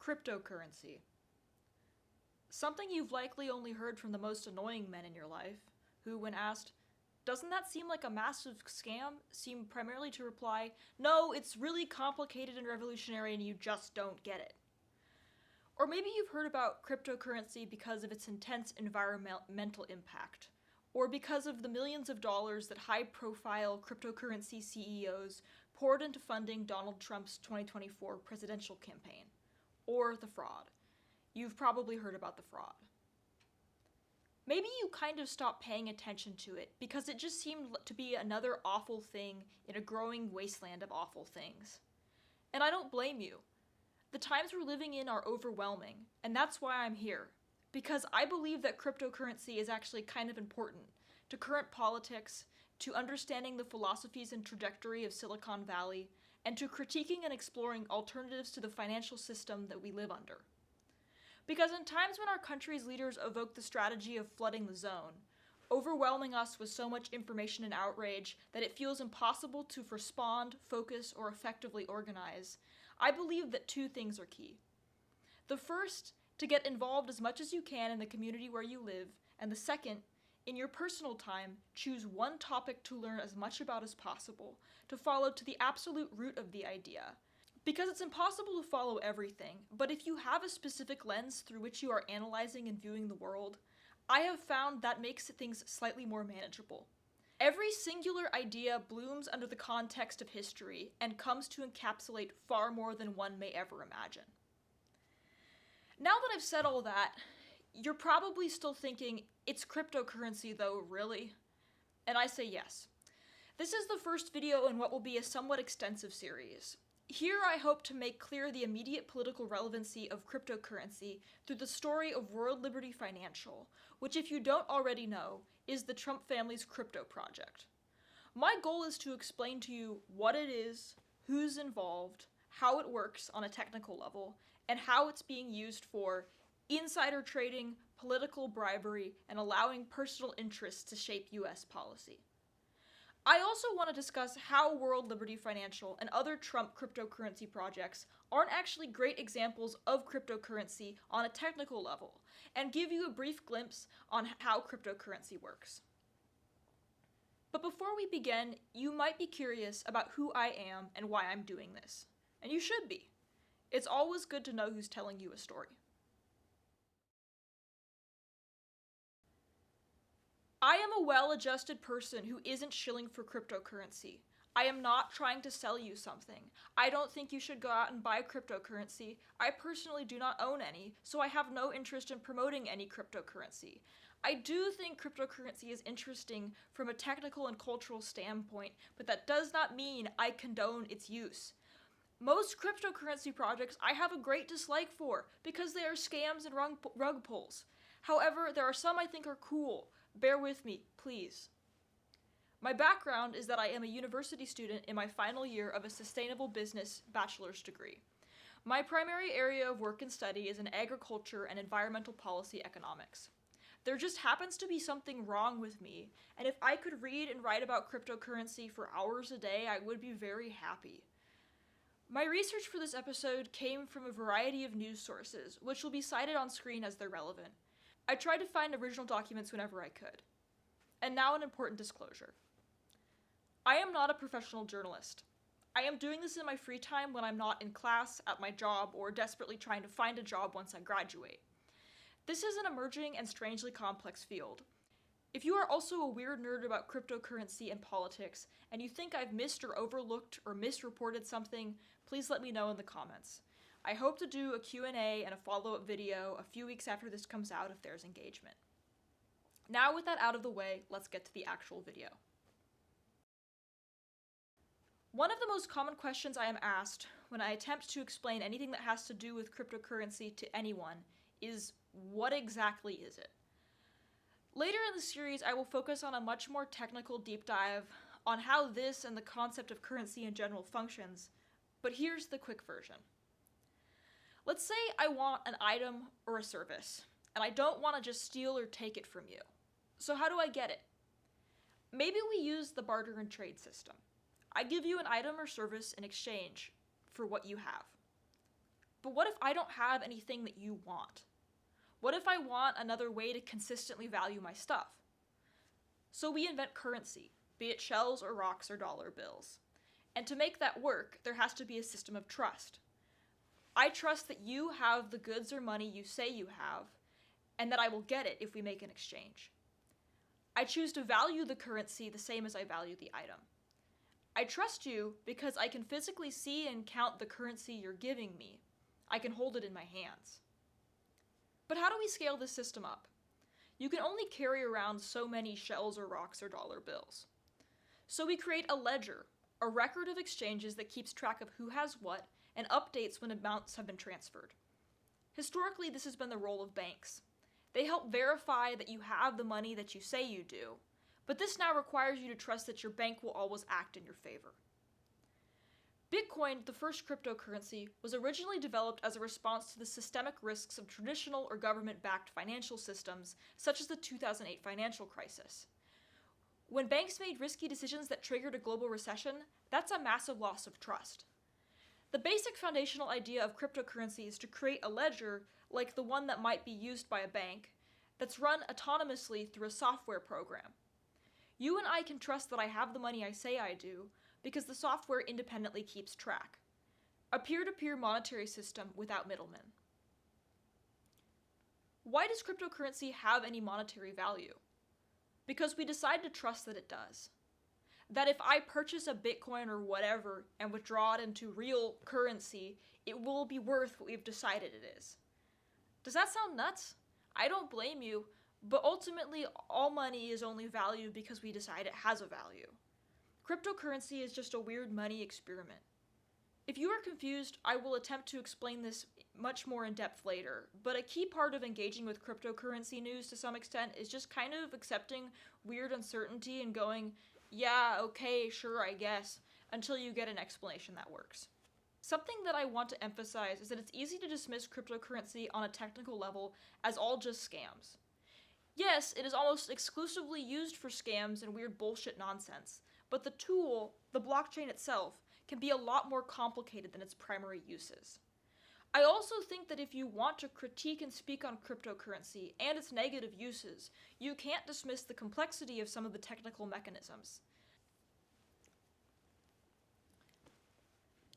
Cryptocurrency. Something you've likely only heard from the most annoying men in your life, who, when asked, "Doesn't that seem like a massive scam?" seem primarily to reply, "No, it's really complicated and revolutionary and you just don't get it." Or maybe you've heard about cryptocurrency because of its intense environmental impact, or because of the millions of dollars that high-profile cryptocurrency CEOs poured into funding Donald Trump's 2024 presidential campaign, or the fraud. You've probably heard about the fraud. Maybe you kind of stopped paying attention to it because it just seemed to be another awful thing in a growing wasteland of awful things. And I don't blame you. The times we're living in are overwhelming, and that's why I'm here. Because I believe that cryptocurrency is actually kind of important to current politics, to understanding the philosophies and trajectory of Silicon Valley, and to critiquing and exploring alternatives to the financial system that we live under. Because in times when our country's leaders evoke the strategy of flooding the zone, overwhelming us with so much information and outrage that it feels impossible to respond, focus, or effectively organize, I believe that two things are key. The first, to get involved as much as you can in the community where you live, and the second, in your personal time, choose one topic to learn as much about as possible, to follow to the absolute root of the idea. Because it's impossible to follow everything, but if you have a specific lens through which you are analyzing and viewing the world, I have found that makes things slightly more manageable. Every singular idea blooms under the context of history and comes to encapsulate far more than one may ever imagine. Now that I've said all that, you're probably still thinking, it's cryptocurrency though, really? And I say yes. This is the first video in what will be a somewhat extensive series. Here I hope to make clear the immediate political relevancy of cryptocurrency through the story of World Liberty Financial, which, if you don't already know, is the Trump family's crypto project. My goal is to explain to you what it is, who's involved, how it works on a technical level, and how it's being used for insider trading, political bribery, and allowing personal interests to shape US policy. I also want to discuss how World Liberty Financial and other Trump cryptocurrency projects aren't actually great examples of cryptocurrency on a technical level, and give you a brief glimpse on how cryptocurrency works. But before we begin, you might be curious about who I am and why I'm doing this. And you should be. It's always good to know who's telling you a story. I am a well-adjusted person who isn't shilling for cryptocurrency. I am not trying to sell you something. I don't think you should go out and buy cryptocurrency. I personally do not own any, so I have no interest in promoting any cryptocurrency. I do think cryptocurrency is interesting from a technical and cultural standpoint, but that does not mean I condone its use. Most cryptocurrency projects I have a great dislike for because they are scams and rug pulls. However, there are some I think are cool. Bear with me, please. My background is that I am a university student in my final year of a sustainable business bachelor's degree. My primary area of work and study is in agriculture and environmental policy economics. There just happens to be something wrong with me, and if I could read and write about cryptocurrency for hours a day, I would be very happy. My research for this episode came from a variety of news sources, which will be cited on screen as they're relevant. I tried to find original documents whenever I could. And now an important disclosure. I am not a professional journalist. I am doing this in my free time when I'm not in class, at my job, or desperately trying to find a job once I graduate. This is an emerging and strangely complex field. If you are also a weird nerd about cryptocurrency and politics, and you think I've missed or overlooked or misreported something, please let me know in the comments. I hope to do a Q&A and a follow-up video a few weeks after this comes out if there's engagement. Now with that out of the way, let's get to the actual video. One of the most common questions I am asked when I attempt to explain anything that has to do with cryptocurrency to anyone is, what exactly is it? Later in the series, I will focus on a much more technical deep dive on how this and the concept of currency in general functions, but here's the quick version. Let's say I want an item or a service, and I don't want to just steal or take it from you. So how do I get it? Maybe we use the barter and trade system. I give you an item or service in exchange for what you have. But what if I don't have anything that you want? What if I want another way to consistently value my stuff? So we invent currency, be it shells or rocks or dollar bills. And to make that work, there has to be a system of trust. I trust that you have the goods or money you say you have, and that I will get it if we make an exchange. I choose to value the currency the same as I value the item. I trust you because I can physically see and count the currency you're giving me. I can hold it in my hands. But how do we scale this system up? You can only carry around so many shells or rocks or dollar bills. So we create a ledger, a record of exchanges that keeps track of who has what and updates when amounts have been transferred. Historically, this has been the role of banks. They help verify that you have the money that you say you do, but this now requires you to trust that your bank will always act in your favor. Bitcoin, the first cryptocurrency, was originally developed as a response to the systemic risks of traditional or government-backed financial systems, such as the 2008 financial crisis. When banks made risky decisions that triggered a global recession, that's a massive loss of trust. The basic foundational idea of cryptocurrency is to create a ledger, like the one that might be used by a bank, that's run autonomously through a software program. You and I can trust that I have the money I say I do, because the software independently keeps track. A peer-to-peer monetary system without middlemen. Why does cryptocurrency have any monetary value? Because we decide to trust that it does. That if I purchase a Bitcoin or whatever and withdraw it into real currency, it will be worth what we've decided it is. Does that sound nuts? I don't blame you, but ultimately all money is only valued because we decide it has a value. Cryptocurrency is just a weird money experiment. If you are confused, I will attempt to explain this much more in depth later, but a key part of engaging with cryptocurrency news to some extent is just kind of accepting weird uncertainty and going, yeah, okay, sure, I guess, until you get an explanation that works. Something that I want to emphasize is that it's easy to dismiss cryptocurrency on a technical level as all just scams. Yes, it is almost exclusively used for scams and weird bullshit nonsense, but the tool, the blockchain itself, can be a lot more complicated than its primary uses. I also think that if you want to critique and speak on cryptocurrency and its negative uses, you can't dismiss the complexity of some of the technical mechanisms.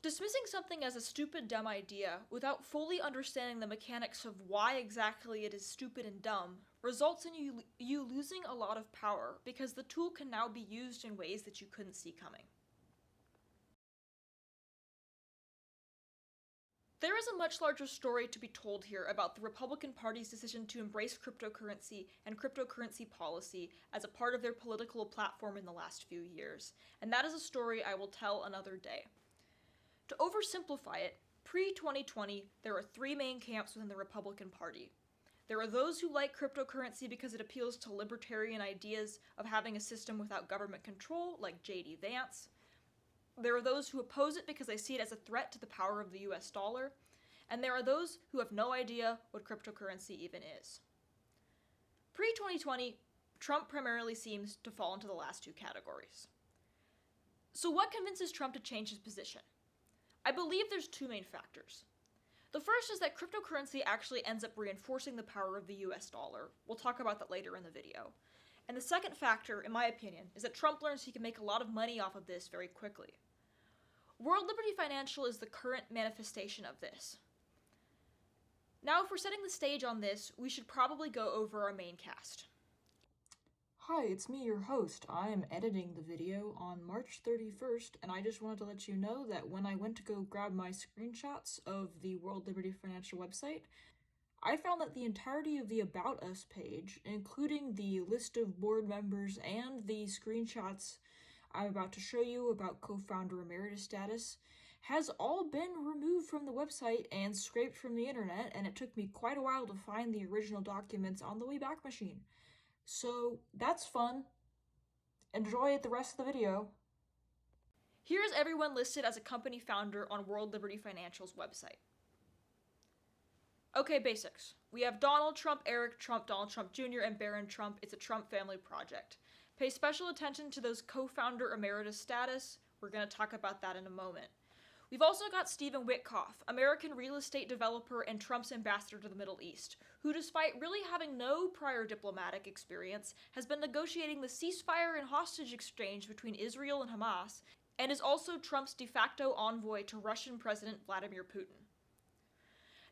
Dismissing something as a stupid, dumb idea without fully understanding the mechanics of why exactly it is stupid and dumb results in you losing a lot of power because the tool can now be used in ways that you couldn't see coming. There is a much larger story to be told here about the Republican Party's decision to embrace cryptocurrency and cryptocurrency policy as a part of their political platform in the last few years, and that is a story I will tell another day. To oversimplify it, pre-2020, there are three main camps within the Republican Party. There are those who like cryptocurrency because it appeals to libertarian ideas of having a system without government control, like J.D. Vance. There are those who oppose it because they see it as a threat to the power of the US dollar. And there are those who have no idea what cryptocurrency even is. Pre-2020, Trump primarily seems to fall into the last two categories. So what convinces Trump to change his position? I believe there's two main factors. The first is that cryptocurrency actually ends up reinforcing the power of the US dollar. We'll talk about that later in the video. And the second factor, in my opinion, is that Trump learns he can make a lot of money off of this very quickly. World Liberty Financial is the current manifestation of this. Now, if we're setting the stage on this, we should probably go over our main cast. Hi, it's me, your host. I am editing the video on March 31st, and I just wanted to let you know that when I went to go grab my screenshots of the World Liberty Financial website, I found that the entirety of the About Us page, including the list of board members and the screenshots I'm about to show you about co-founder emeritus status, has all been removed from the website and scraped from the internet, and it took me quite a while to find the original documents on the Wayback Machine. So that's fun. Enjoy the rest of the video. Here's everyone listed as a company founder on World Liberty Financial's website. Okay, basics. We have Donald Trump, Eric Trump, Donald Trump Jr., and Barron Trump. It's a Trump family project. Pay special attention to those co-founder emeritus status. We're going to talk about that in a moment. We've also got Stephen Witkoff, American real estate developer and Trump's ambassador to the Middle East, who, despite really having no prior diplomatic experience, has been negotiating the ceasefire and hostage exchange between Israel and Hamas, and is also Trump's de facto envoy to Russian President Vladimir Putin.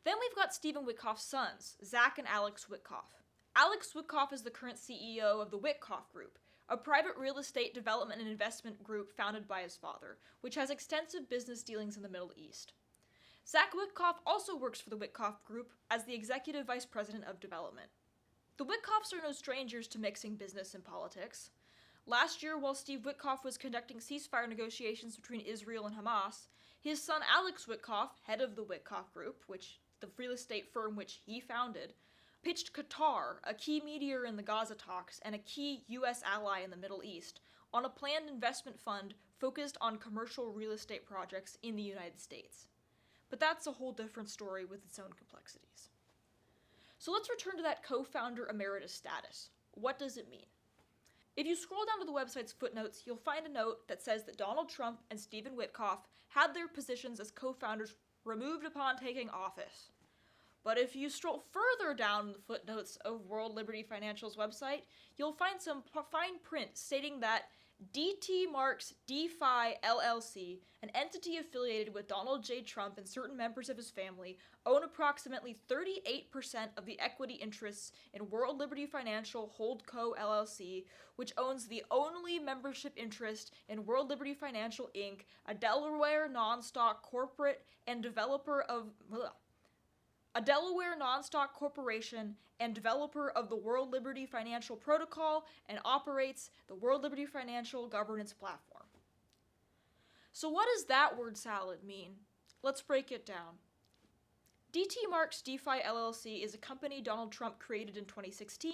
Then we've got Stephen Witkoff's sons, Zach and Alex Witkoff. Alex Witkoff is the current CEO of the Witkoff Group, a private real estate development and investment group founded by his father, which has extensive business dealings in the Middle East. Zach Witkoff also works for the Witkoff Group as the executive vice president of development. The Witkoffs are no strangers to mixing business and politics. Last year, while Steve Witkoff was conducting ceasefire negotiations between Israel and Hamas, his son Alex Witkoff, head of the Witkoff Group, the real estate firm which he founded, pitched Qatar, a key mediator in the Gaza talks and a key U.S. ally in the Middle East, on a planned investment fund focused on commercial real estate projects in the United States. But that's a whole different story with its own complexities. So let's return to that co-founder emeritus status. What does it mean? If you scroll down to the website's footnotes, you'll find a note that says that Donald Trump and Stephen Witkoff had their positions as co-founders removed upon taking office. But if you stroll further down in the footnotes of World Liberty Financial's website, you'll find some fine print stating that DT Marks DeFi LLC, an entity affiliated with Donald J. Trump and certain members of his family, own approximately 38% of the equity interests in World Liberty Financial Holdco LLC, which owns the only membership interest in World Liberty Financial Inc., a Delaware non-stock corporate and developer of... a Delaware non-stock corporation and developer of the World Liberty Financial Protocol, and operates the World Liberty Financial Governance Platform. So what does that word salad mean? Let's break it down. DT Marks DeFi LLC is a company Donald Trump created in 2016,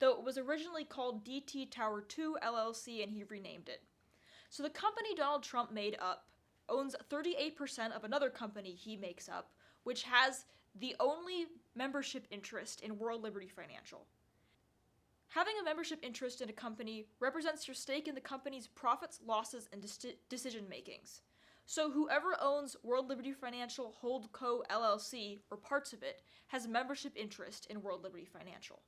though it was originally called DT Tower 2 LLC and he renamed it. So the company Donald Trump made up owns 38% of another company he makes up, which has the only membership interest in World Liberty Financial. Having a membership interest in a company represents your stake in the company's profits, losses, and decision-makings. So whoever owns World Liberty Financial Holdco LLC, or parts of it, has membership interest in World Liberty Financial.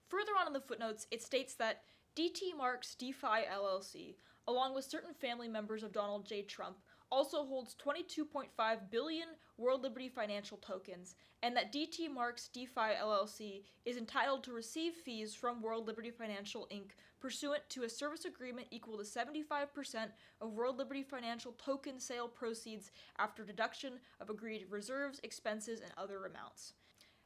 Further on in the footnotes, it states that DT Marks DeFi LLC, along with certain family members of Donald J. Trump, also holds 22.5 billion World Liberty Financial tokens, and that DT Marks DeFi LLC is entitled to receive fees from World Liberty Financial Inc. pursuant to a service agreement equal to 75% of World Liberty Financial token sale proceeds after deduction of agreed reserves, expenses, and other amounts.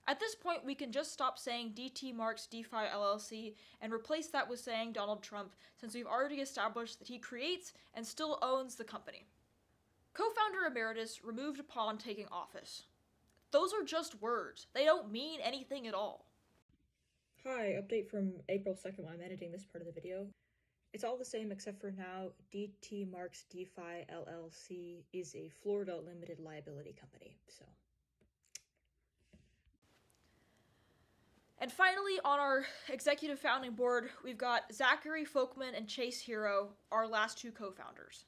At this point, we can just stop saying DT Marks DeFi LLC and replace that with saying Donald Trump, since we've already established that he creates and still owns the company. Co-founder emeritus removed upon taking office. Those are just words. They don't mean anything at all. Hi, update from April 2nd when I'm editing this part of the video. It's all the same except for now DT Marks DeFi LLC is a Florida limited liability company, so. And finally, on our executive founding board, we've got Zachary Folkman and Chase Hero, our last two co-founders.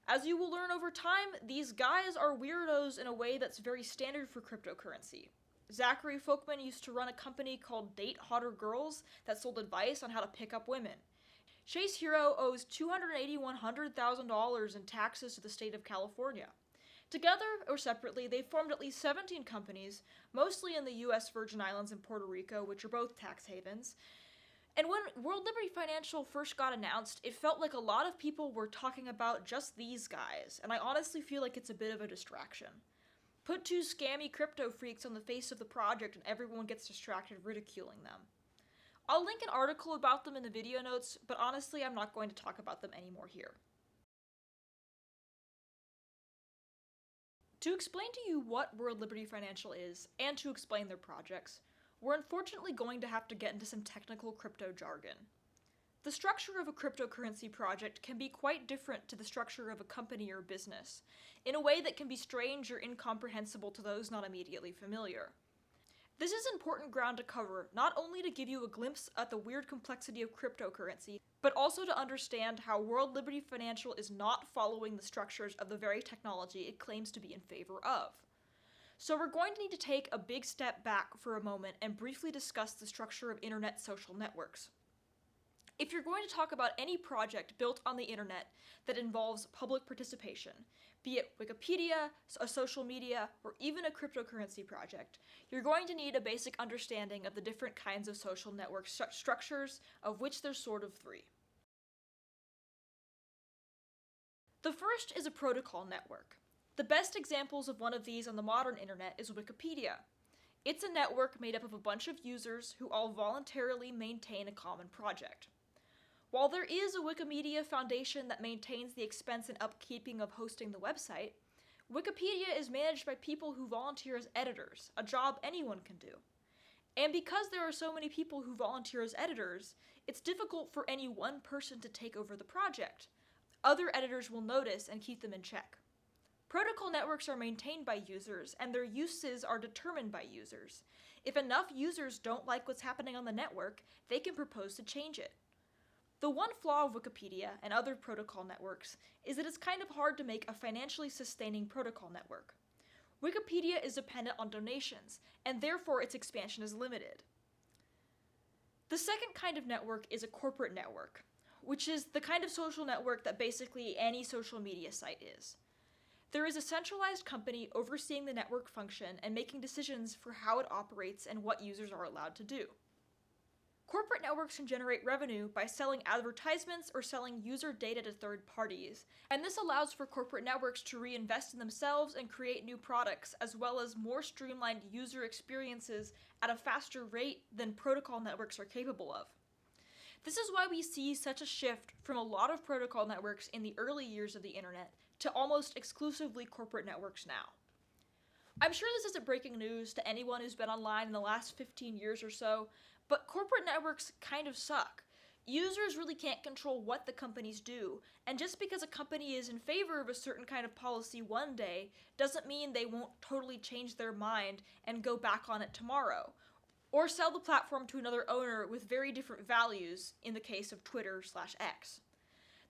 As you will learn over time, these guys are weirdos in a way that's very standard for cryptocurrency. Zachary Folkman used to run a company called Date Hotter Girls that sold advice on how to pick up women. Chase Hero owes $281,000 in taxes to the state of California. Together, or separately, they formed at least 17 companies, mostly in the U.S. Virgin Islands and Puerto Rico, which are both tax havens. And when World Liberty Financial first got announced, it felt like a lot of people were talking about just these guys, and I honestly feel like it's a bit of a distraction. Put two scammy crypto freaks on the face of the project and everyone gets distracted ridiculing them. I'll link an article about them in the video notes, but honestly I'm not going to talk about them anymore here. To explain to you what World Liberty Financial is, and to explain their projects, we're unfortunately going to have to get into some technical crypto jargon. The structure of a cryptocurrency project can be quite different to the structure of a company or business, in a way that can be strange or incomprehensible to those not immediately familiar. This is important ground to cover, not only to give you a glimpse at the weird complexity of cryptocurrency, but also to understand how World Liberty Financial is not following the structures of the very technology it claims to be in favor of. So we're going to need to take a big step back for a moment and briefly discuss the structure of internet social networks. If you're going to talk about any project built on the internet that involves public participation, be it Wikipedia, a social media, or even a cryptocurrency project, you're going to need a basic understanding of the different kinds of social network structures, of which there's sort of three. The first is a protocol network. The best examples of one of these on the modern internet is Wikipedia. It's a network made up of a bunch of users who all voluntarily maintain a common project. While there is a Wikimedia Foundation that maintains the expense and upkeeping of hosting the website, Wikipedia is managed by people who volunteer as editors, a job anyone can do. And because there are so many people who volunteer as editors, it's difficult for any one person to take over the project. Other editors will notice and keep them in check. Protocol networks are maintained by users, and their uses are determined by users. If enough users don't like what's happening on the network, they can propose to change it. The one flaw of Wikipedia and other protocol networks is that it's kind of hard to make a financially sustaining protocol network. Wikipedia is dependent on donations, and therefore its expansion is limited. The second kind of network is a corporate network, which is the kind of social network that basically any social media site is. There is a centralized company overseeing the network function and making decisions for how it operates and what users are allowed to do. Corporate networks can generate revenue by selling advertisements or selling user data to third parties, and this allows for corporate networks to reinvest in themselves and create new products, as well as more streamlined user experiences at a faster rate than protocol networks are capable of. This is why we see such a shift from a lot of protocol networks in the early years of the internet to almost exclusively corporate networks now. I'm sure this isn't breaking news to anyone who's been online in the last 15 years or so, but corporate networks kind of suck. Users really can't control what the companies do, and just because a company is in favor of a certain kind of policy one day doesn't mean they won't totally change their mind and go back on it tomorrow, or sell the platform to another owner with very different values in the case of Twitter/X.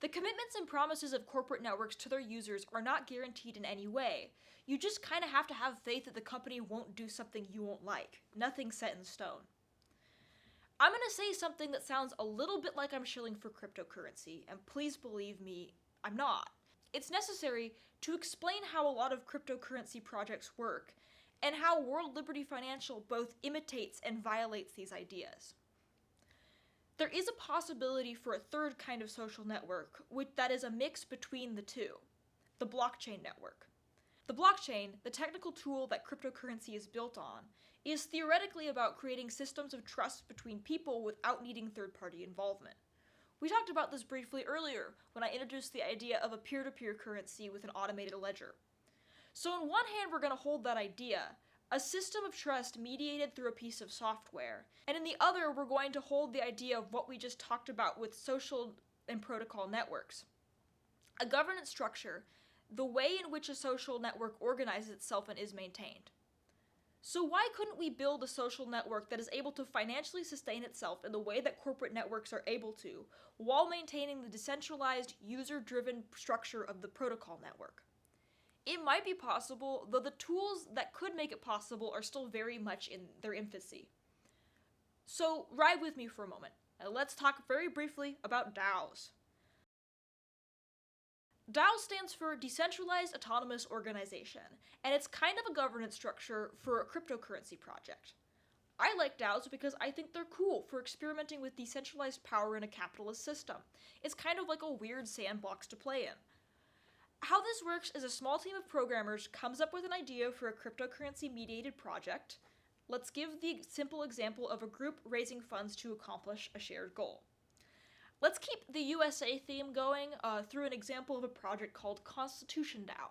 The commitments and promises of corporate networks to their users are not guaranteed in any way. You just kind of have to have faith that the company won't do something you won't like. Nothing set in stone. I'm going to say something that sounds a little bit like I'm shilling for cryptocurrency, and please believe me, I'm not. It's necessary to explain how a lot of cryptocurrency projects work, and how World Liberty Financial both imitates and violates these ideas. There is a possibility for a third kind of social network, that is a mix between the two, the blockchain network. The blockchain, the technical tool that cryptocurrency is built on, is theoretically about creating systems of trust between people without needing third-party involvement. We talked about this briefly earlier when I introduced the idea of a peer-to-peer currency with an automated ledger. So on one hand, we're going to hold that idea, a system of trust mediated through a piece of software, and in the other, we're going to hold the idea of what we just talked about with social and protocol networks. A governance structure, the way in which a social network organizes itself and is maintained. So why couldn't we build a social network that is able to financially sustain itself in the way that corporate networks are able to, while maintaining the decentralized, user-driven structure of the protocol network? It might be possible, though the tools that could make it possible are still very much in their infancy. So ride with me for a moment, and let's talk very briefly about DAOs. DAO stands for Decentralized Autonomous Organization, and it's kind of a governance structure for a cryptocurrency project. I like DAOs because I think they're cool for experimenting with decentralized power in a capitalist system. It's kind of like a weird sandbox to play in. How this works is a small team of programmers comes up with an idea for a cryptocurrency-mediated project. Let's give the simple example of a group raising funds to accomplish a shared goal. Let's keep the USA theme going through an example of a project called Constitution DAO.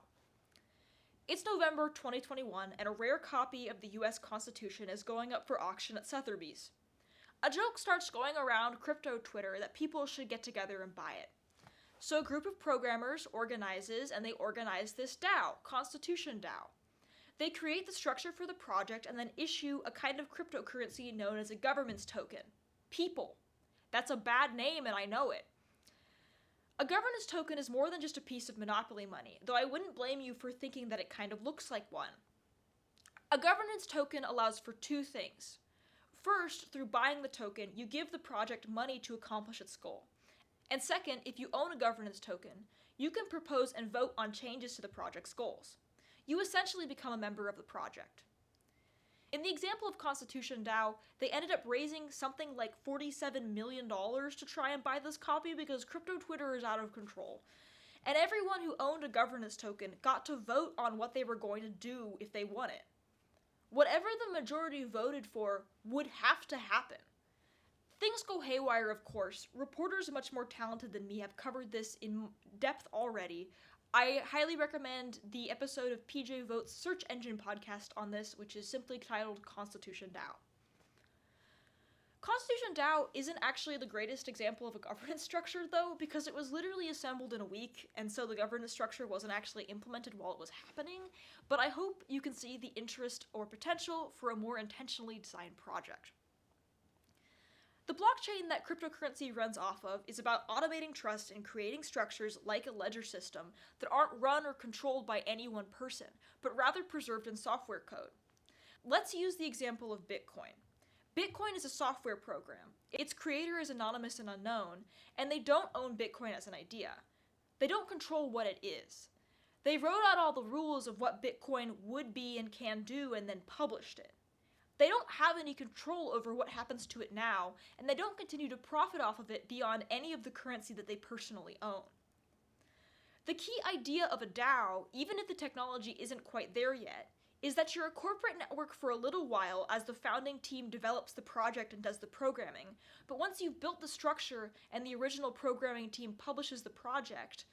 It's November 2021, and a rare copy of the US Constitution is going up for auction at Sotheby's. A joke starts going around crypto Twitter that people should get together and buy it. So a group of programmers organizes, and they organize this DAO, Constitution DAO. They create the structure for the project and then issue a kind of cryptocurrency known as a governance token. People. That's a bad name, and I know it. A governance token is more than just a piece of monopoly money, though I wouldn't blame you for thinking that it kind of looks like one. A governance token allows for two things. First, through buying the token, you give the project money to accomplish its goal. And second, if you own a governance token, you can propose and vote on changes to the project's goals. You essentially become a member of the project. In the example of Constitution DAO, they ended up raising something like $47 million to try and buy this copy because crypto Twitter is out of control. And everyone who owned a governance token got to vote on what they were going to do if they won it. Whatever the majority voted for would have to happen. Things go haywire, of course. Reporters much more talented than me have covered this in depth already. I highly recommend the episode of PJ Vote's search engine podcast on this, which is simply titled Constitution DAO. Constitution DAO isn't actually the greatest example of a governance structure, though, because it was literally assembled in a week, and so the governance structure wasn't actually implemented while it was happening, but I hope you can see the interest or potential for a more intentionally designed project. The blockchain that cryptocurrency runs off of is about automating trust and creating structures like a ledger system that aren't run or controlled by any one person, but rather preserved in software code. Let's use the example of Bitcoin. Bitcoin is a software program. Its creator is anonymous and unknown, and they don't own Bitcoin as an idea. They don't control what it is. They wrote out all the rules of what Bitcoin would be and can do and then published it. They don't have any control over what happens to it now, and they don't continue to profit off of it beyond any of the currency that they personally own. The key idea of a DAO, even if the technology isn't quite there yet, is that you're a corporate network for a little while as the founding team develops the project and does the programming, but once you've built the structure and the original programming team publishes the project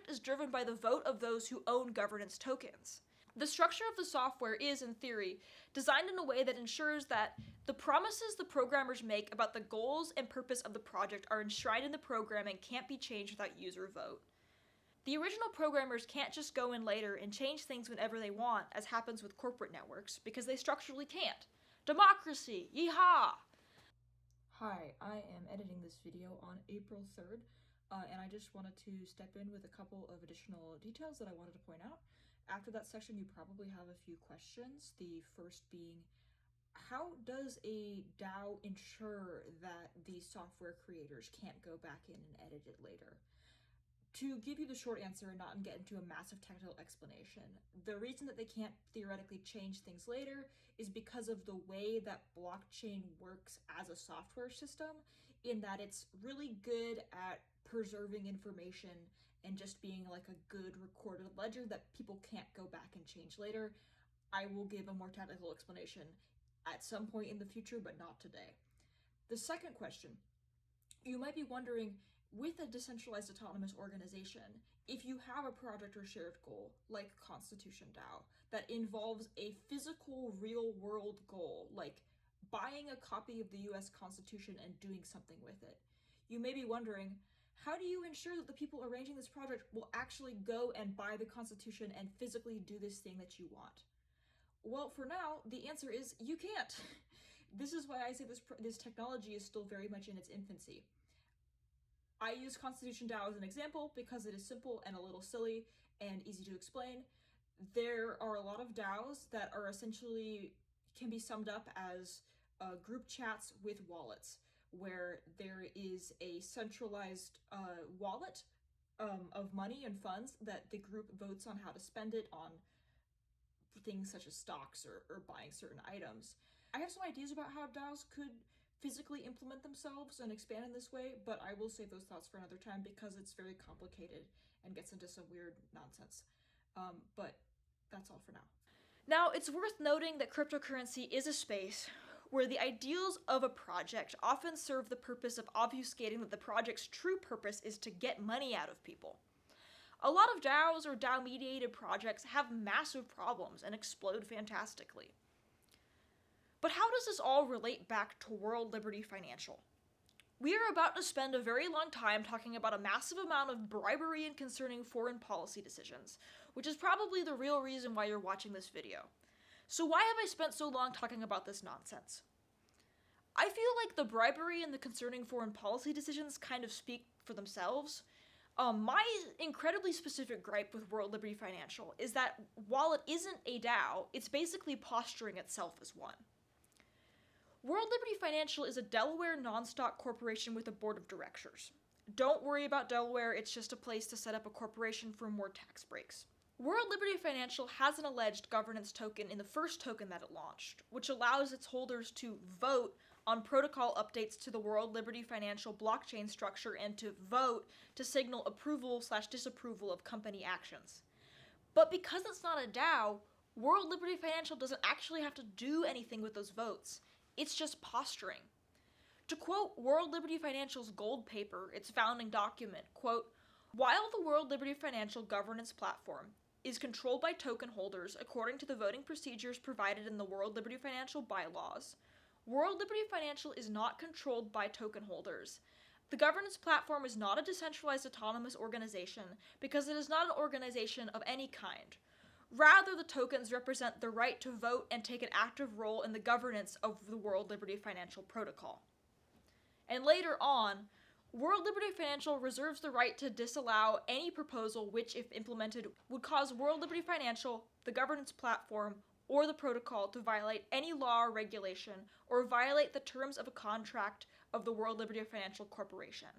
is driven by the vote of those who own governance tokens. The structure of the software is, in theory, designed in a way that ensures that the promises the programmers make about the goals and purpose of the project are enshrined in the program and can't be changed without user vote. The original programmers can't just go in later and change things whenever they want, as happens with corporate networks, because they structurally can't. Democracy! Yeehaw! Hi, I am editing this video on April 3rd, and I just wanted to step in with a couple of additional details that I wanted to point out. After that section, you probably have a few questions. The first being, how does a DAO ensure that the software creators can't go back in and edit it later? To give you the short answer and not get into a massive technical explanation, the reason that they can't theoretically change things later is because of the way that blockchain works as a software system, in that it's really good at preserving information and just being like a good recorded ledger that people can't go back and change later. I will give a more technical explanation at some point in the future, but not today. The second question, you might be wondering, with a decentralized autonomous organization, if you have a project or shared goal, like Constitution DAO, that involves a physical, real-world goal, like buying a copy of the US Constitution and doing something with it, you may be wondering, how do you ensure that the people arranging this project will actually go and buy the Constitution and physically do this thing that you want? Well, for now, the answer is you can't. This is why I say this technology is still very much in its infancy. I use Constitution DAO as an example because it is simple and a little silly and easy to explain. There are a lot of DAOs that are essentially, can be summed up as group chats with wallets, where there is a centralized wallet of money and funds that the group votes on how to spend it on things such as stocks or buying certain items. I have some ideas about how DAOs could physically implement themselves and expand in this way, but I will save those thoughts for another time because it's very complicated and gets into some weird nonsense. But that's all for now. Now, it's worth noting that cryptocurrency is a space where the ideals of a project often serve the purpose of obfuscating that the project's true purpose is to get money out of people. A lot of DAOs or DAO-mediated projects have massive problems and explode fantastically. But how does this all relate back to World Liberty Financial? We are about to spend a very long time talking about a massive amount of bribery and concerning foreign policy decisions, which is probably the real reason why you're watching this video. So why have I spent so long talking about this nonsense? I feel like the bribery and the concerning foreign policy decisions kind of speak for themselves. My incredibly specific gripe with World Liberty Financial is that while it isn't a DAO, it's basically posturing itself as one. World Liberty Financial is a Delaware non-stock corporation with a board of directors. Don't worry about Delaware, it's just a place to set up a corporation for more tax breaks. World Liberty Financial has an alleged governance token in the first token that it launched, which allows its holders to vote on protocol updates to the World Liberty Financial blockchain structure and to vote to signal approval/disapproval of company actions. But because it's not a DAO, World Liberty Financial doesn't actually have to do anything with those votes. It's just posturing. To quote World Liberty Financial's gold paper, its founding document, quote, "While the World Liberty Financial governance platform is controlled by token holders according to the voting procedures provided in the World Liberty Financial bylaws, World Liberty Financial is not controlled by token holders. The governance platform is not a decentralized autonomous organization because it is not an organization of any kind. Rather, the tokens represent the right to vote and take an active role in the governance of the World Liberty Financial protocol." And later on, World Liberty Financial reserves the right to disallow any proposal which, if implemented, would cause World Liberty Financial, the governance platform, or the protocol to violate any law or regulation, or violate the terms of a contract of the World Liberty Financial Corporation.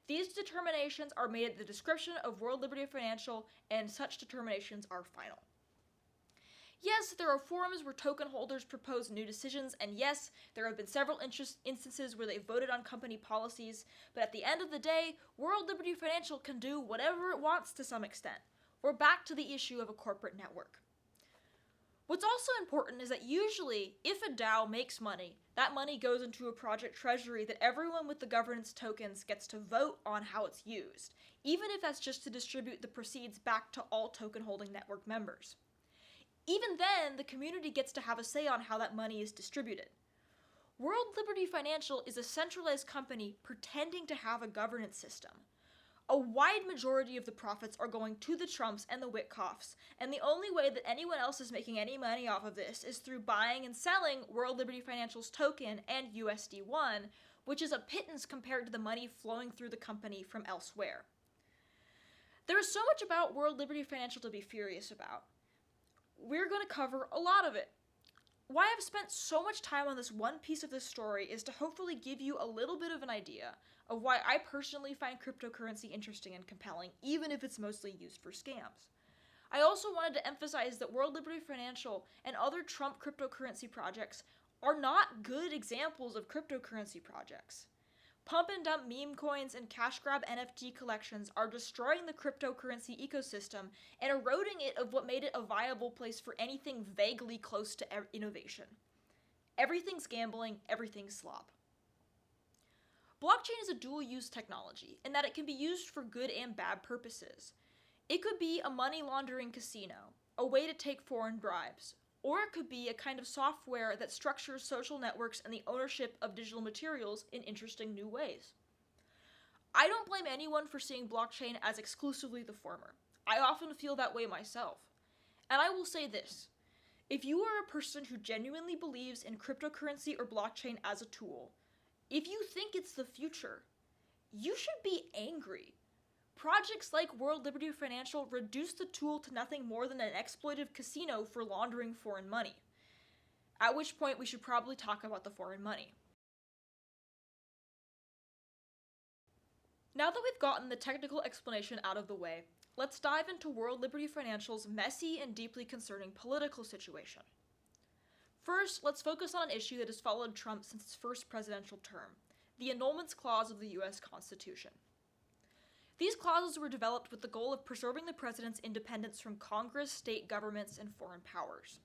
These determinations are made at the discretion of World Liberty Financial, and such determinations are final. Yes, there are forums where token holders propose new decisions, and yes, there have been several instances where they voted on company policies, but at the end of the day, World Liberty Financial can do whatever it wants to some extent. We're back to the issue of a corporate network. What's also important is that usually, if a DAO makes money, that money goes into a project treasury that everyone with the governance tokens gets to vote on how it's used, even if that's just to distribute the proceeds back to all token holding network members. Even then, the community gets to have a say on how that money is distributed. World Liberty Financial is a centralized company pretending to have a governance system. A wide majority of the profits are going to the Trumps and the Witkoffs, and the only way that anyone else is making any money off of this is through buying and selling World Liberty Financial's token and USD1, which is a pittance compared to the money flowing through the company from elsewhere. There is so much about World Liberty Financial to be furious about. We're going to cover a lot of it. Why I've spent so much time on this one piece of this story is to hopefully give you a little bit of an idea of why I personally find cryptocurrency interesting and compelling, even if it's mostly used for scams. I also wanted to emphasize that World Liberty Financial and other Trump cryptocurrency projects are not good examples of cryptocurrency projects. Pump and dump meme coins and cash grab NFT collections are destroying the cryptocurrency ecosystem and eroding it of what made it a viable place for anything vaguely close to innovation. Everything's gambling, everything's slop. Blockchain is a dual-use technology in that it can be used for good and bad purposes. It could be a money laundering casino, a way to take foreign bribes, or it could be a kind of software that structures social networks and the ownership of digital materials in interesting new ways. I don't blame anyone for seeing blockchain as exclusively the former. I often feel that way myself. And I will say this: if you are a person who genuinely believes in cryptocurrency or blockchain as a tool, if you think it's the future, you should be angry. Projects like World Liberty Financial reduce the tool to nothing more than an exploitive casino for laundering foreign money. At which point we should probably talk about the foreign money. Now that we've gotten the technical explanation out of the way, let's dive into World Liberty Financial's messy and deeply concerning political situation. First, let's focus on an issue that has followed Trump since his first presidential term: the Emoluments Clause of the U.S. Constitution. These clauses were developed with the goal of preserving the president's independence from Congress, state governments, and foreign powers.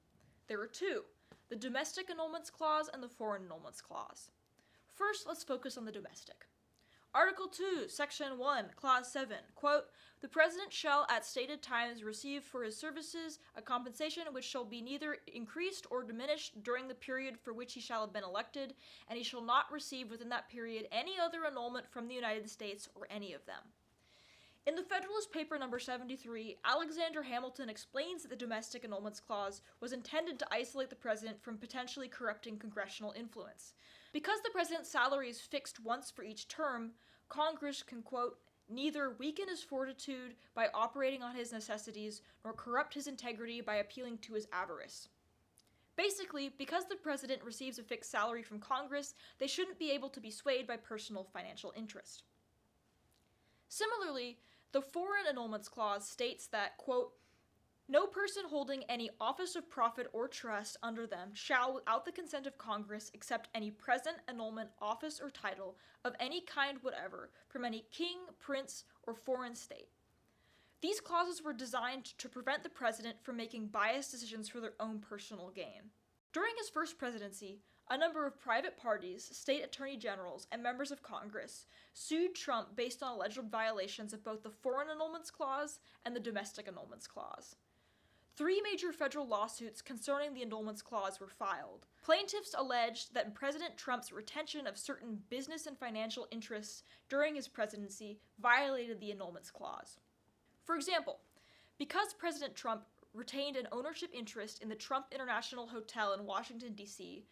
There are two: the Domestic Emoluments Clause and the Foreign Emoluments Clause. First, let's focus on the domestic. Article 2, Section 1, Clause 7, quote, "The President shall at stated times receive for his services a compensation which shall be neither increased or diminished during the period for which he shall have been elected, and he shall not receive within that period any other annulment from the United States or any of them." In the Federalist Paper number 73, Alexander Hamilton explains that the Domestic Annulments Clause was intended to isolate the president from potentially corrupting congressional influence. Because the president's salary is fixed once for each term, Congress can, quote, neither weaken his fortitude by operating on his necessities, nor corrupt his integrity by appealing to his avarice. Basically, because the president receives a fixed salary from Congress, they shouldn't be able to be swayed by personal financial interest. Similarly, the Foreign Annulments Clause states that, quote, no person holding any office of profit or trust under them shall, without the consent of Congress, accept any present annulment, office, or title of any kind whatever from any king, prince, or foreign state. These clauses were designed to prevent the president from making biased decisions for their own personal gain. During his first presidency, a number of private parties, state attorney generals, and members of Congress sued Trump based on alleged violations of both the Foreign Annulments Clause and the Domestic Annulments Clause. 3 major federal lawsuits concerning the Annulments Clause were filed. Plaintiffs alleged that President Trump's retention of certain business and financial interests during his presidency violated the Annulments Clause. For example, because President Trump retained an ownership interest in the Trump International Hotel in Washington, D.C.,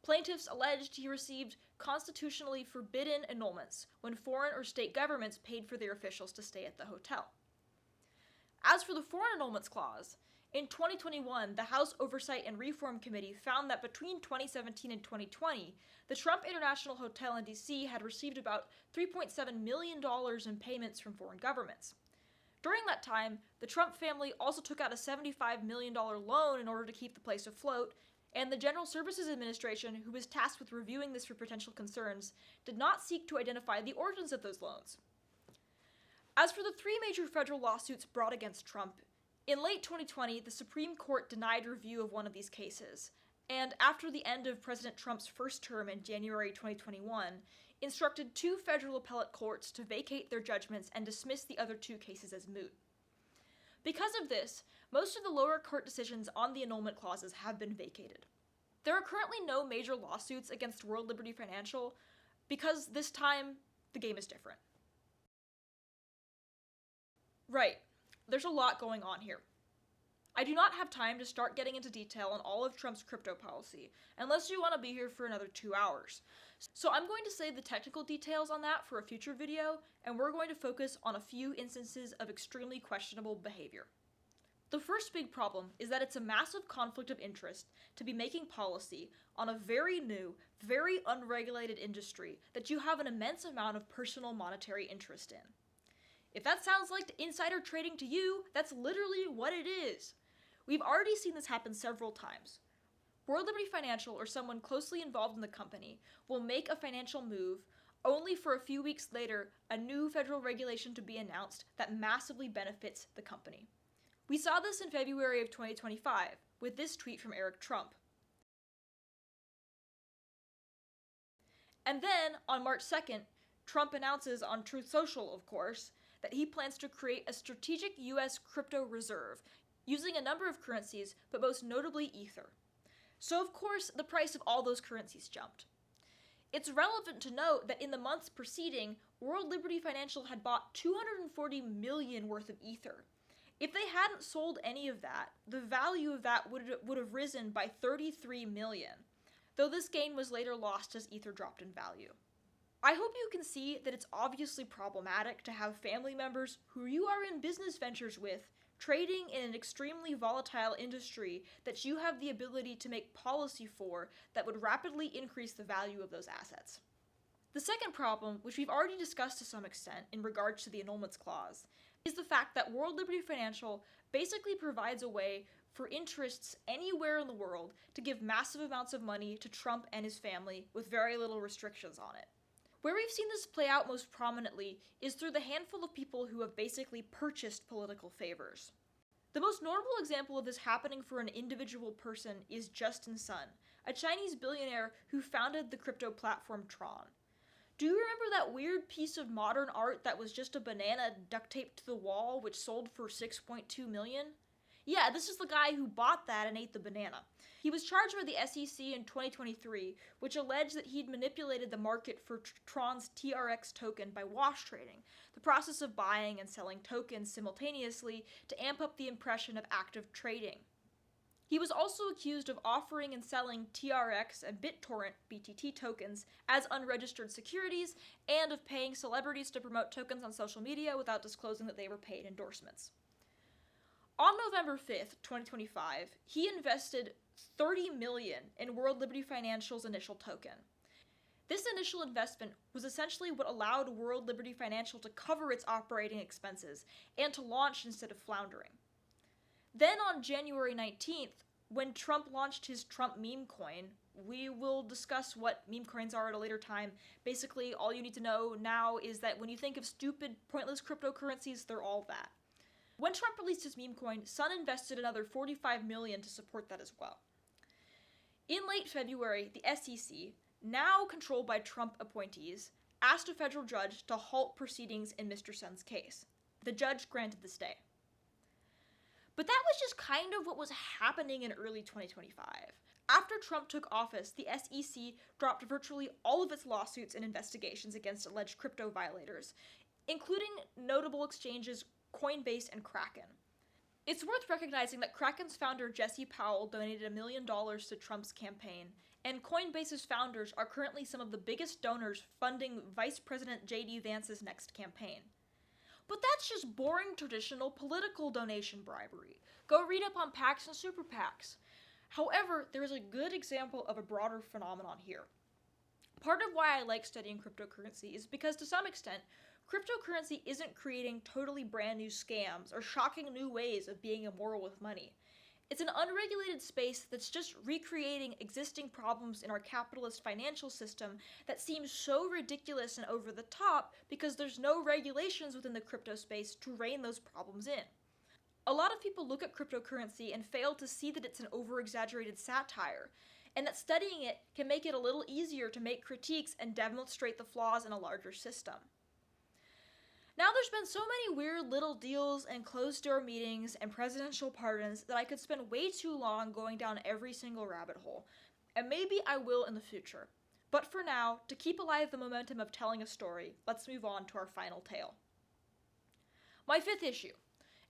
plaintiffs alleged he received constitutionally forbidden annulments when foreign or state governments paid for their officials to stay at the hotel. As for the Foreign Annulments Clause, in 2021, the House Oversight and Reform Committee found that between 2017 and 2020, the Trump International Hotel in D.C. had received about $3.7 million in payments from foreign governments. During that time, the Trump family also took out a $75 million loan in order to keep the place afloat, and the General Services Administration, who was tasked with reviewing this for potential concerns, did not seek to identify the origins of those loans. As for the 3 major federal lawsuits brought against Trump, in late 2020, the Supreme Court denied review of one of these cases, and after the end of President Trump's first term in January 2021, instructed 2 federal appellate courts to vacate their judgments and dismiss the other 2 cases as moot. Because of this, most of the lower court decisions on the annulment clauses have been vacated. There are currently no major lawsuits against World Liberty Financial because this time, the game is different. Right, there's a lot going on here. I do not have time to start getting into detail on all of Trump's crypto policy, unless you want to be here for another 2 hours. So I'm going to save the technical details on that for a future video, and we're going to focus on a few instances of extremely questionable behavior. The first big problem is that it's a massive conflict of interest to be making policy on a very new, very unregulated industry that you have an immense amount of personal monetary interest in. If that sounds like insider trading to you, that's literally what it is. We've already seen this happen several times. World Liberty Financial or someone closely involved in the company will make a financial move only for a few weeks later a new federal regulation to be announced that massively benefits the company. We saw this in February of 2025 with this tweet from Eric Trump. And then, on March 2nd, Trump announces on Truth Social, of course, that he plans to create a strategic US crypto reserve using a number of currencies, but most notably Ether. So of course, the price of all those currencies jumped. It's relevant to note that in the months preceding, World Liberty Financial had bought $240 million worth of Ether. If they hadn't sold any of that, the value of that would have risen by $33 million, though this gain was later lost as Ether dropped in value. I hope you can see that it's obviously problematic to have family members who you are in business ventures with trading in an extremely volatile industry that you have the ability to make policy for that would rapidly increase the value of those assets. The second problem, which we've already discussed to some extent in regards to the Annulments Clause, is the fact that World Liberty Financial basically provides a way for interests anywhere in the world to give massive amounts of money to Trump and his family with very little restrictions on it. Where we've seen this play out most prominently is through the handful of people who have basically purchased political favors. The most notable example of this happening for an individual person is Justin Sun, a Chinese billionaire who founded the crypto platform Tron. Do you remember that weird piece of modern art that was just a banana duct taped to the wall which sold for $6.2 million? Yeah, this is the guy who bought that and ate the banana. He was charged by the SEC in 2023, which alleged that he'd manipulated the market for Tron's TRX token by wash trading, the process of buying and selling tokens simultaneously to amp up the impression of active trading. He was also accused of offering and selling TRX and BitTorrent BTT tokens as unregistered securities, and of paying celebrities to promote tokens on social media without disclosing that they were paid endorsements. On November 5th, 2025, he invested $30 million in World Liberty Financial's initial token. This initial investment was essentially what allowed World Liberty Financial to cover its operating expenses and to launch instead of floundering. Then on January 19th, when Trump launched his Trump meme coin, we will discuss what meme coins are at a later time. Basically, all you need to know now is that when you think of stupid, pointless cryptocurrencies, they're all that. When Trump released his meme coin, Sun invested another $45 million to support that as well. In late February, the SEC, now controlled by Trump appointees, asked a federal judge to halt proceedings in Mr. Sun's case. The judge granted the stay. But that was just kind of what was happening in early 2025. After Trump took office, the SEC dropped virtually all of its lawsuits and investigations against alleged crypto violators, including notable exchanges Coinbase and Kraken. It's worth recognizing that Kraken's founder Jesse Powell donated $1 million to Trump's campaign, and Coinbase's founders are currently some of the biggest donors funding Vice President J.D. Vance's next campaign. But that's just boring traditional political donation bribery. Go read up on PACs and super PACs. However, there is a good example of a broader phenomenon here. Part of why I like studying cryptocurrency is because, to some extent, cryptocurrency isn't creating totally brand new scams or shocking new ways of being immoral with money. It's an unregulated space that's just recreating existing problems in our capitalist financial system that seems so ridiculous and over the top because there's no regulations within the crypto space to rein those problems in. A lot of people look at cryptocurrency and fail to see that it's an over-exaggerated satire, and that studying it can make it a little easier to make critiques and demonstrate the flaws in a larger system. Now there's been so many weird little deals and closed-door meetings and presidential pardons that I could spend way too long going down every single rabbit hole, and maybe I will in the future. But for now, to keep alive the momentum of telling a story, let's move on to our final tale. My fifth issue,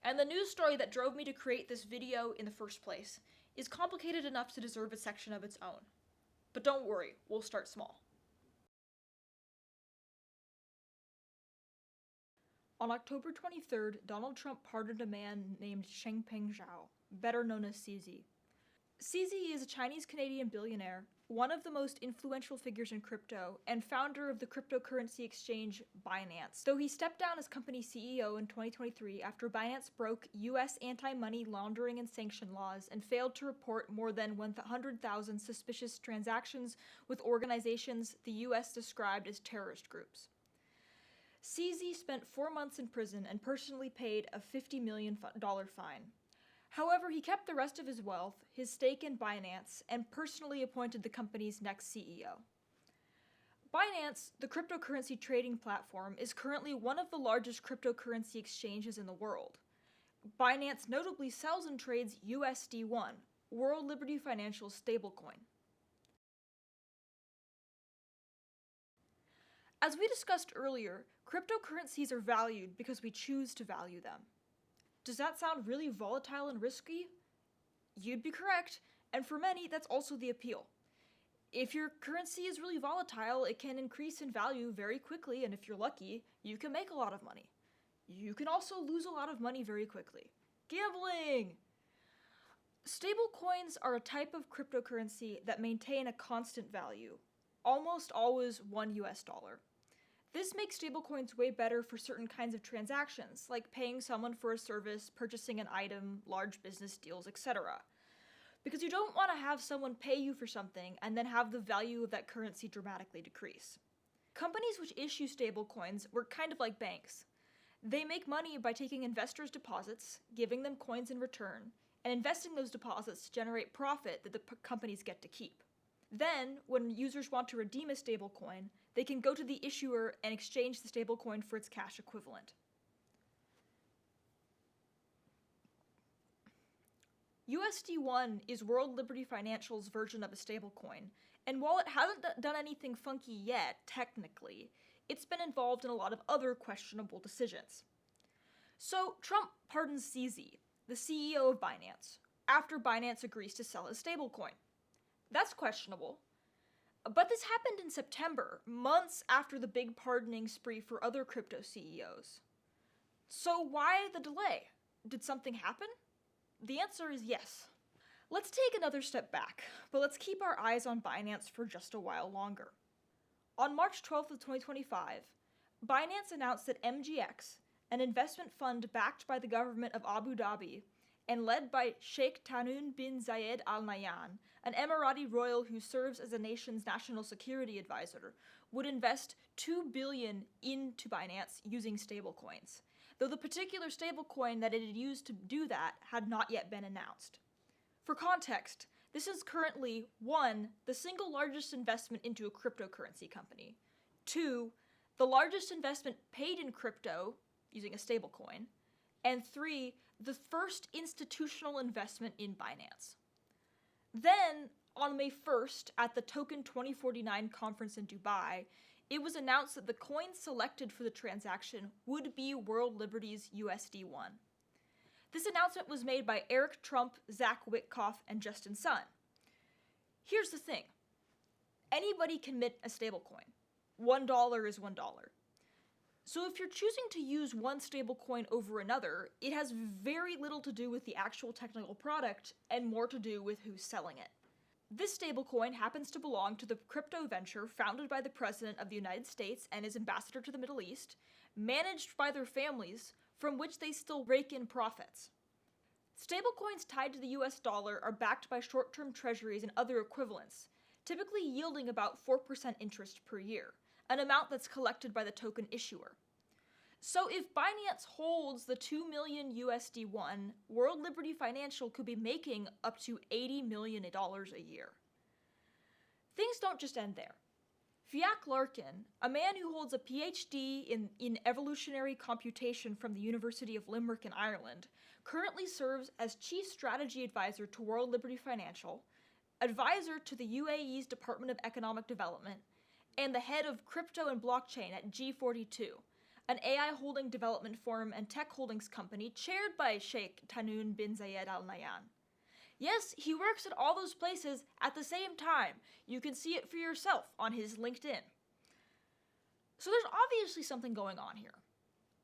and the news story that drove me to create this video in the first place, is complicated enough to deserve a section of its own. But don't worry, we'll start small. On October 23rd, Donald Trump pardoned a man named Changpeng Zhao, better known as CZ. CZ is a Chinese-Canadian billionaire, one of the most influential figures in crypto, and founder of the cryptocurrency exchange Binance, though he stepped down as company CEO in 2023 after Binance broke U.S. anti-money laundering and sanction laws and failed to report more than 100,000 suspicious transactions with organizations the U.S. described as terrorist groups. CZ spent 4 months in prison and personally paid a $50 million fine. However, he kept the rest of his wealth, his stake in Binance, and personally appointed the company's next CEO. Binance, the cryptocurrency trading platform, is currently one of the largest cryptocurrency exchanges in the world. Binance notably sells and trades USD1, World Liberty Financial's stablecoin. As we discussed earlier, cryptocurrencies are valued because we choose to value them. Does that sound really volatile and risky? You'd be correct, and for many, that's also the appeal. If your currency is really volatile, it can increase in value very quickly, and if you're lucky, you can make a lot of money. You can also lose a lot of money very quickly. Gambling! Stablecoins are a type of cryptocurrency that maintain a constant value, almost always $1 US. This makes stablecoins way better for certain kinds of transactions, like paying someone for a service, purchasing an item, large business deals, etc. Because you don't want to have someone pay you for something and then have the value of that currency dramatically decrease. Companies which issue stablecoins work kind of like banks. They make money by taking investors' deposits, giving them coins in return, and investing those deposits to generate profit that the companies get to keep. Then, when users want to redeem a stablecoin, they can go to the issuer and exchange the stablecoin for its cash equivalent. USD1 is World Liberty Financial's version of a stablecoin, and while it hasn't done anything funky yet, technically, it's been involved in a lot of other questionable decisions. So, Trump pardons CZ, the CEO of Binance, after Binance agrees to sell his stablecoin. That's questionable. But this happened in September, months after the big pardoning spree for other crypto CEOs. So why the delay? Did something happen? The answer is yes. Let's take another step back, but let's keep our eyes on Binance for just a while longer. On March 12th of 2025, Binance announced that MGX, an investment fund backed by the government of Abu Dhabi and led by Sheikh Tamim bin Zayed Al Nahyan, an Emirati royal who serves as the nation's national security advisor, would invest $2 billion into Binance using stablecoins, though the particular stablecoin that it had used to do that had not yet been announced. For context, this is currently 1. The single largest investment into a cryptocurrency company, 2. The largest investment paid in crypto using a stablecoin, and 3. The first institutional investment in Binance. Then, on May 1st, at the Token 2049 conference in Dubai, it was announced that the coin selected for the transaction would be World Liberty's USD1. This announcement was made by Eric Trump, Zach Witkoff, and Justin Sun. Here's the thing. Anybody can mint a stablecoin. $1 is $1. So if you're choosing to use one stablecoin over another, it has very little to do with the actual technical product and more to do with who's selling it. This stablecoin happens to belong to the crypto venture founded by the President of the United States and his ambassador to the Middle East, managed by their families, from which they still rake in profits. Stablecoins tied to the US dollar are backed by short-term treasuries and other equivalents, typically yielding about 4% interest per year, an amount that's collected by the token issuer. So if Binance holds the $2 million USD1, World Liberty Financial could be making up to $80 million a year. Things don't just end there. Fiach Larkin, a man who holds a PhD in evolutionary computation from the University of Limerick in Ireland, currently serves as Chief Strategy Advisor to World Liberty Financial, Advisor to the UAE's Department of Economic Development, and the head of crypto and blockchain at G42, an AI holding development firm and tech holdings company chaired by Sheikh Tamim bin Zayed Al Nahyan. Yes, he works at all those places at the same time. You can see it for yourself on his LinkedIn. So there's obviously something going on here.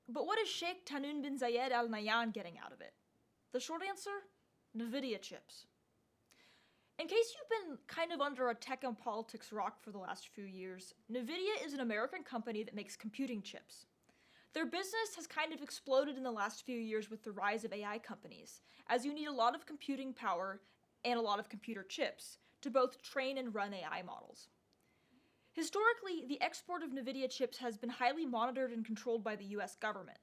But what is Sheikh Tamim bin Zayed Al Nahyan getting out of it? The short answer? Nividia chips. In case you've been kind of under a tech and politics rock for the last few years, Nividia is an American company that makes computing chips. Their business has kind of exploded in the last few years with the rise of AI companies, as you need a lot of computing power and a lot of computer chips to both train and run AI models. Historically, the export of Nividia chips has been highly monitored and controlled by the US government.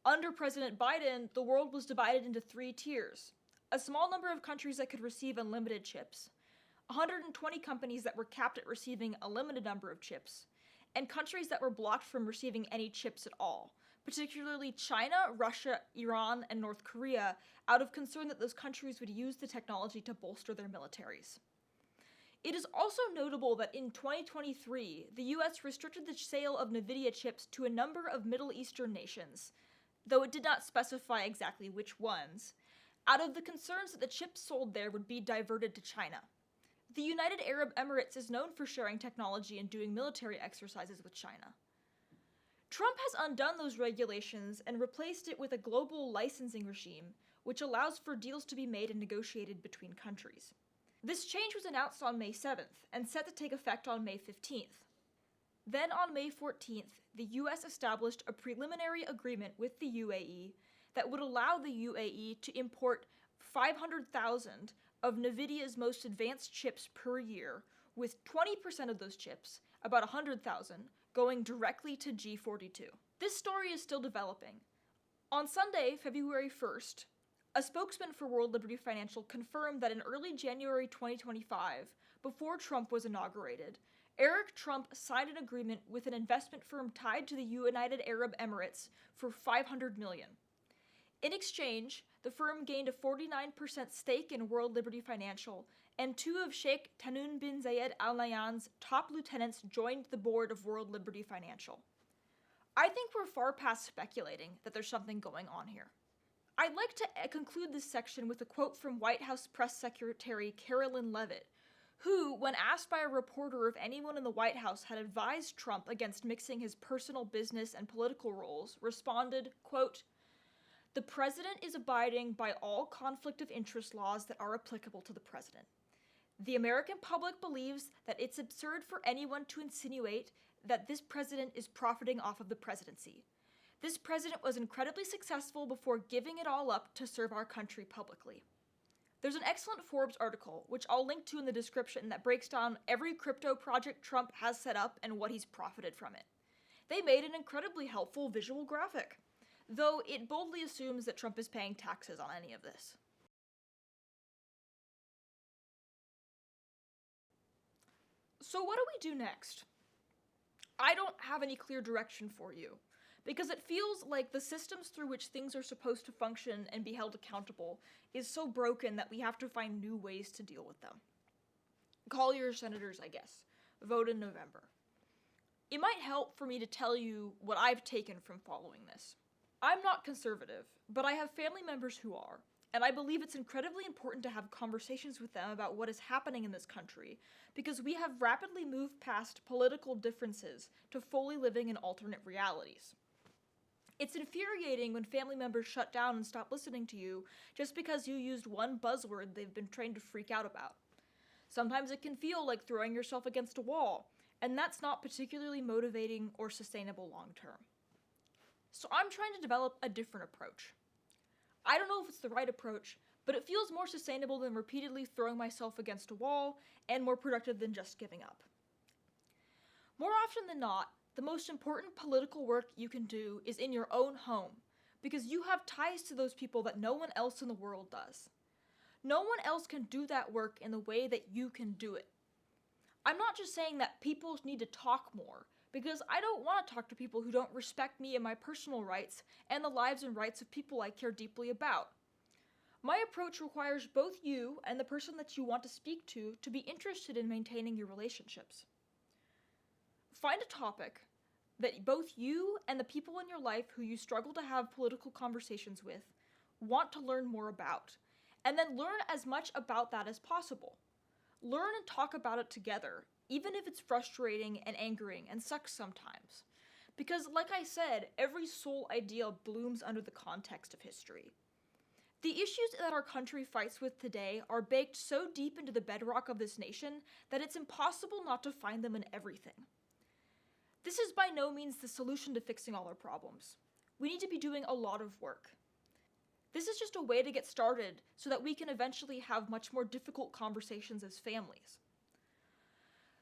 Under President Biden, the world was divided into 3 tiers. A small number of countries that could receive unlimited chips, 120 companies that were capped at receiving a limited number of chips, and countries that were blocked from receiving any chips at all, particularly China, Russia, Iran, and North Korea, out of concern that those countries would use the technology to bolster their militaries. It is also notable that in 2023, the US restricted the sale of Nividia chips to a number of Middle Eastern nations, though it did not specify exactly which ones, out of the concerns that the chips sold there would be diverted to China. The United Arab Emirates is known for sharing technology and doing military exercises with China. Trump has undone those regulations and replaced it with a global licensing regime, which allows for deals to be made and negotiated between countries. This change was announced on May 7th and set to take effect on May 15th. Then on May 14th, the US established a preliminary agreement with the UAE that would allow the UAE to import 500,000 of Nividia's most advanced chips per year, with 20% of those chips, about 100,000, going directly to G42. This story is still developing. On Sunday, February 1st, a spokesman for World Liberty Financial confirmed that in early January 2025, before Trump was inaugurated, Eric Trump signed an agreement with an investment firm tied to the United Arab Emirates for $500 million. In exchange, the firm gained a 49% stake in World Liberty Financial, and two of Sheikh Tanoun bin Zayed Al Nahyan's top lieutenants joined the board of World Liberty Financial. I think we're far past speculating that there's something going on here. I'd like to conclude this section with a quote from White House Press Secretary Carolyn Leavitt, who, when asked by a reporter if anyone in the White House had advised Trump against mixing his personal business and political roles, responded, quote, "The president is abiding by all conflict of interest laws that are applicable to the president. The American public believes that it's absurd for anyone to insinuate that this president is profiting off of the presidency. This president was incredibly successful before giving it all up to serve our country publicly." There's an excellent Forbes article, which I'll link to in the description, that breaks down every crypto project Trump has set up and what he's profited from it. They made an incredibly helpful visual graphic, though it boldly assumes that Trump is paying taxes on any of this. So what do we do next? I don't have any clear direction for you, because it feels like the systems through which things are supposed to function and be held accountable is so broken that we have to find new ways to deal with them. Call your senators, I guess. Vote in November. It might help for me to tell you what I've taken from following this. I'm not conservative, but I have family members who are, and I believe it's incredibly important to have conversations with them about what is happening in this country, because we have rapidly moved past political differences to fully living in alternate realities. It's infuriating when family members shut down and stop listening to you just because you used one buzzword they've been trained to freak out about. Sometimes it can feel like throwing yourself against a wall, and that's not particularly motivating or sustainable long term. So I'm trying to develop a different approach. I don't know if it's the right approach, but it feels more sustainable than repeatedly throwing myself against a wall, and more productive than just giving up. More often than not, the most important political work you can do is in your own home, because you have ties to those people that no one else in the world does. No one else can do that work in the way that you can do it. I'm not just saying that people need to talk more, because I don't want to talk to people who don't respect me and my personal rights and the lives and rights of people I care deeply about. My approach requires both you and the person that you want to speak to be interested in maintaining your relationships. Find a topic that both you and the people in your life who you struggle to have political conversations with want to learn more about, and then learn as much about that as possible. Learn and talk about it together, even if it's frustrating and angering and sucks sometimes. Because, like I said, every soul idea blooms under the context of history. The issues that our country fights with today are baked so deep into the bedrock of this nation that it's impossible not to find them in everything. This is by no means the solution to fixing all our problems. We need to be doing a lot of work. This is just a way to get started so that we can eventually have much more difficult conversations as families.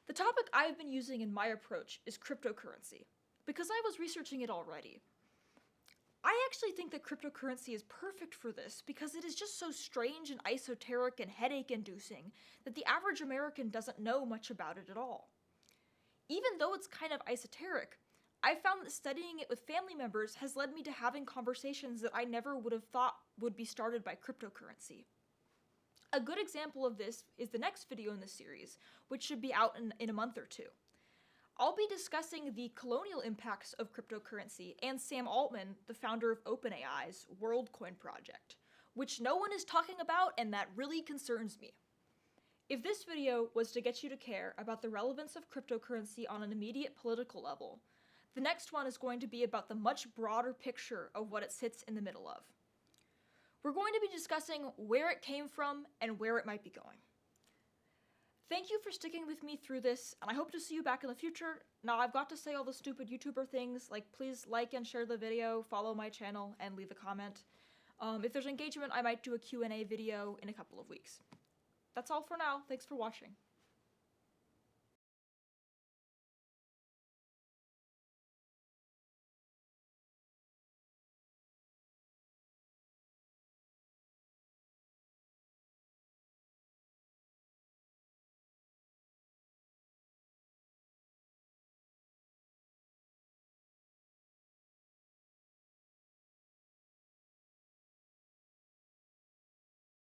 The topic I've been using in my approach is cryptocurrency, because I was researching it already. I actually think that cryptocurrency is perfect for this because it is just so strange and esoteric and headache-inducing that the average American doesn't know much about it at all. Even though it's kind of esoteric, I've found that studying it with family members has led me to having conversations that I never would have thought would be started by cryptocurrency. A good example of this is the next video in this series, which should be out in a month or two. I'll be discussing the colonial impacts of cryptocurrency and Sam Altman, the founder of OpenAI's WorldCoin project, which no one is talking about, and that really concerns me. If this video was to get you to care about the relevance of cryptocurrency on an immediate political level, the next one is going to be about the much broader picture of what it sits in the middle of. We're going to be discussing where it came from and where it might be going. Thank you for sticking with me through this, and I hope to see you back in the future. Now, I've got to say all the stupid YouTuber things, like please like and share the video, follow my channel, and leave a comment. If there's engagement, I might do a Q&A video in a couple of weeks. That's all for now. Thanks for watching.